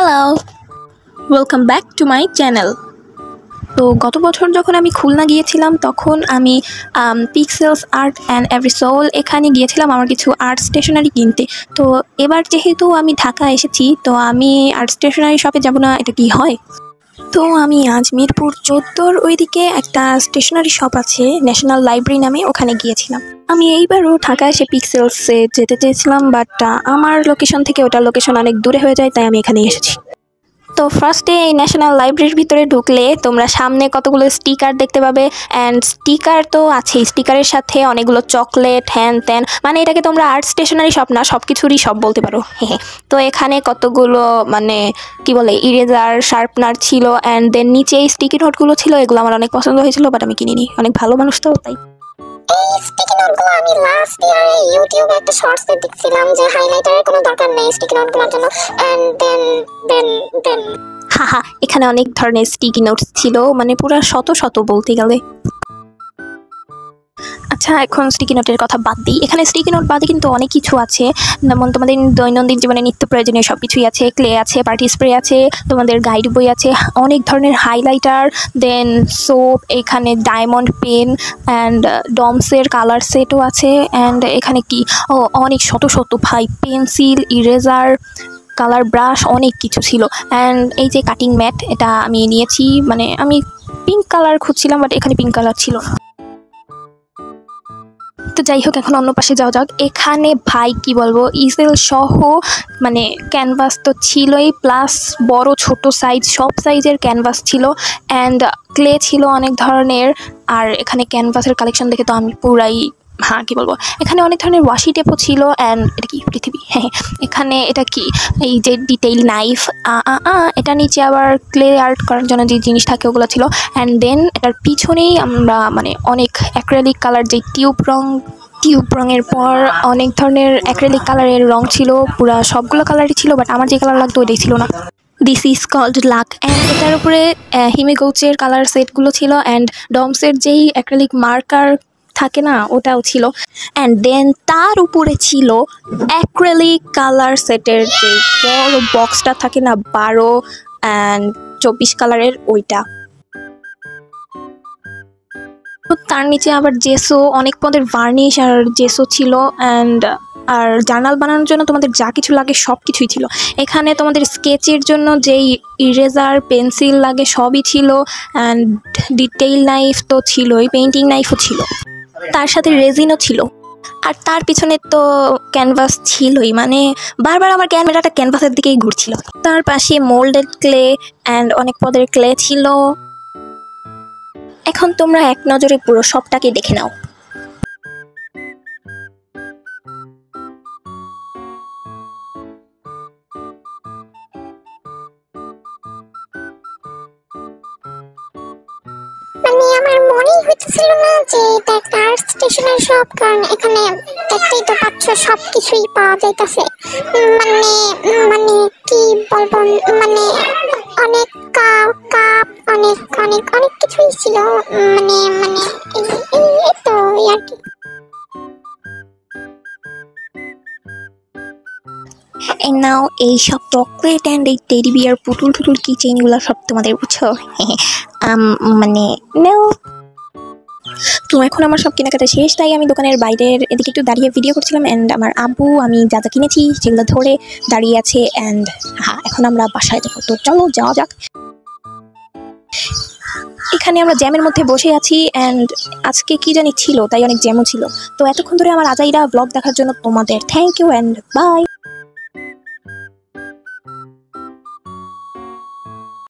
Hello, welcome back to my channel. তো গত বছর যখন আমি খুলনা গিয়েছিলাম তখন আমি pixels art and every soul এখানে গিয়েছিলাম আমার কিছু আর্ট স্টেশনারি কিনতে। তো এবার যেহেতু আমি ঢাকা এসেছি তো আমি আর্ট স্টেশনারি শপে যাব না, এটা কি হয়? তো আমি আজ মিরপুর 14 ওইদিকে একটা স্টেশনারি শপ আছে ন্যাশনাল লাইব্রেরি নামে, ওখানে গিয়েছিলাম। আমি এইবারও ঢাকা এসে পিক্সেলসে যেতে চেয়েছিলাম, বাট আমার লোকেশন থেকে ওটার লোকেশন অনেক দূরে হয়ে যায়, তাই আমি এখানে এসেছি। তো ফার্স্টে এই ন্যাশনাল লাইব্রেরির ভিতরে ঢুকলে তোমরা সামনে কতগুলো স্টিকার দেখতে পাবে, অ্যান্ড স্টিকার তো আছেই, স্টিকারের সাথে অনেকগুলো চকলেট হ্যান ত্যান, মানে এটাকে তোমরা আর্ট স্টেশনারি শপ না সব কিছুরই শপ বলতে পারো। হ্যাঁ, তো এখানে কতগুলো মানে কি বলে ইরেজার শার্পনার ছিল, অ্যান্ড দেন নিচে এই স্টিকি নোটগুলো ছিল, এগুলো আমার অনেক পছন্দ হয়েছিল, বাট আমি কিনিনি, অনেক ভালো মানুষ তো তাই। এই স্টিকি নোটগুলো আমি লাস্ট ইয়ারে ইউটিউবে একটা শর্টসে দেখছিলাম যে হাইলাইটারের কোনো দরকার নেই স্টিকি নোটগুলোর জন্য, এন্ড দেন হাহা, এখানে অনেক ধরনের স্টিকি নোটস ছিল, মানে পুরো শত শত বলতে গেলে। আচ্ছা, এখন স্টিকি নোটের কথা বাদ দিই। এখানে স্টিকি নোট বাদে কিন্তু অনেক কিছু আছে, যেমন তোমাদের দৈনন্দিন জীবনে নিত্য প্রয়োজনীয় সব কিছুই আছে। ক্লে আছে, পার্টি স্প্রে আছে, তোমাদের গাইড বই আছে, অনেক ধরনের হাইলাইটার, দেন সোপ, এখানে ডায়মন্ড পেন অ্যান্ড ডমসের কালার সেটও আছে। অ্যান্ড এখানে কি অনেক শত শত ভাই পেন্সিল, ইরেজার, কালার ব্রাশ, অনেক কিছু ছিল। অ্যান্ড এই যে কাটিং ম্যাট, এটা আমি নিয়েছি, মানে আমি পিঙ্ক কালার খুঁজছিলাম, বাট এখানে পিঙ্ক কালার ছিল না। তো যাই হোক, এখন অন্য পাশে যাওয়া যাক। এখানে ভাই কি বলবো, ইসেল সহ মানে ক্যানভাস তো ছিলই, প্লাস বড় ছোট সাইজ সব সাইজের ক্যানভাস ছিল, অ্যান্ড ক্লে ছিল অনেক ধরনের। আর এখানে ক্যানভাসের কালেকশন দেখে তো আমি পুরাই কি বলবো, এখানে অনেক ধরনের ওয়াশি টেপও ছিল। অ্যান্ড এটা কি পৃথিবী, হ্যাঁ এখানে এটা কি এই যে ডিটেইল নাইফ, এটা নিচে আবার ক্লে আর্ট করার জন্য যে জিনিস থাকে ওগুলো ছিল। অ্যান্ড দেন এটার পিছনেই আমরা মানে অনেক অ্যাক্রেলিক কালার, যে টিউব রঙের পর অনেক ধরনের অ্যাক্রেলিক কালারের রং ছিল, পুরা সবগুলো কালারই ছিল, বাট আমার যে কালার লাগতো ওইটাই ছিল না। This is called luck. And এটার উপরে হিমেগৌচের কালার সেটগুলো ছিল, অ্যান্ড ডমসের যেই অ্যাক্রেলিক মার্কার থাকে না ওটাও ছিল। অ্যান্ড দেন তার উপরে ছিল অ্যাক্রেলিক কালার সেটের যে বড় বক্সটা থাকে না 12 অ্যান্ড 24 কালারের, ওইটা। তো তার নিচে আবার জেসো, অনেক পদের ভার্নিশ আর জেসো ছিল। অ্যান্ড আর জার্নাল বানানোর জন্য তোমাদের যা কিছু লাগে সব কিছুই ছিল এখানে। তোমাদের স্কেচের জন্য যেই ইরেজার পেন্সিল লাগে সবই ছিল, অ্যান্ড ডিটেইল নাইফ তো ছিলই, পেইন্টিং নাইফও ছিল, তার সাথে রেজিনও ছিল। আর তার পিছনে তো ক্যানভাস ছিলই, মানে বারবার আমার ক্যামেরাটা ক্যানভাসের দিকেই ঘুরছিল। তার পাশে মোল্ডেড ক্লে অ্যান্ড অনেক পদের ক্লে ছিল। এখন তোমরা এক নজরে পুরো সবটাকে দেখে নাও। মানে আমার মনেই হইতেছিল না যে এটা একটা আর্ট স্টেশনারি শপ, কারণ এখানে দেখতেই তো পাচ্ছ সব কিছুই পাওয়া যাইতেছে। মানে মানে কি বলবো, মানে অনেক কাপ অনেক অনেক অনেক কিছুই ছিল, মানে মানে এই তো আর কি। নাও এই সব চকলেট অ্যান্ড এই টেডি বিয়ার পুতুল টুতুল কি চেইনগুলো সব তোমাদের, বুঝছো? মানে নাও। তো এখন আমার সব কেনাকাটা শেষ, তাই আমি দোকানের বাইরের এদিকে একটু দাঁড়িয়ে ভিডিও করছিলাম। অ্যান্ড আমার আব্বু আমি যা যা কিনেছি সেগুলো ধরে দাঁড়িয়ে আছে। অ্যান্ড এখন আমরা বাসায় যাবো, তো চলো যাওয়া যাক। এখানে আমরা জ্যামের মধ্যে বসে আছি, অ্যান্ড আজকে কি জানি ছিল, তাই অনেক জ্যামও ছিল। তো এতক্ষণ ধরে আমার আজাইরা ব্লগ দেখার জন্য তোমাদের থ্যাংক ইউ অ্যান্ড বাই।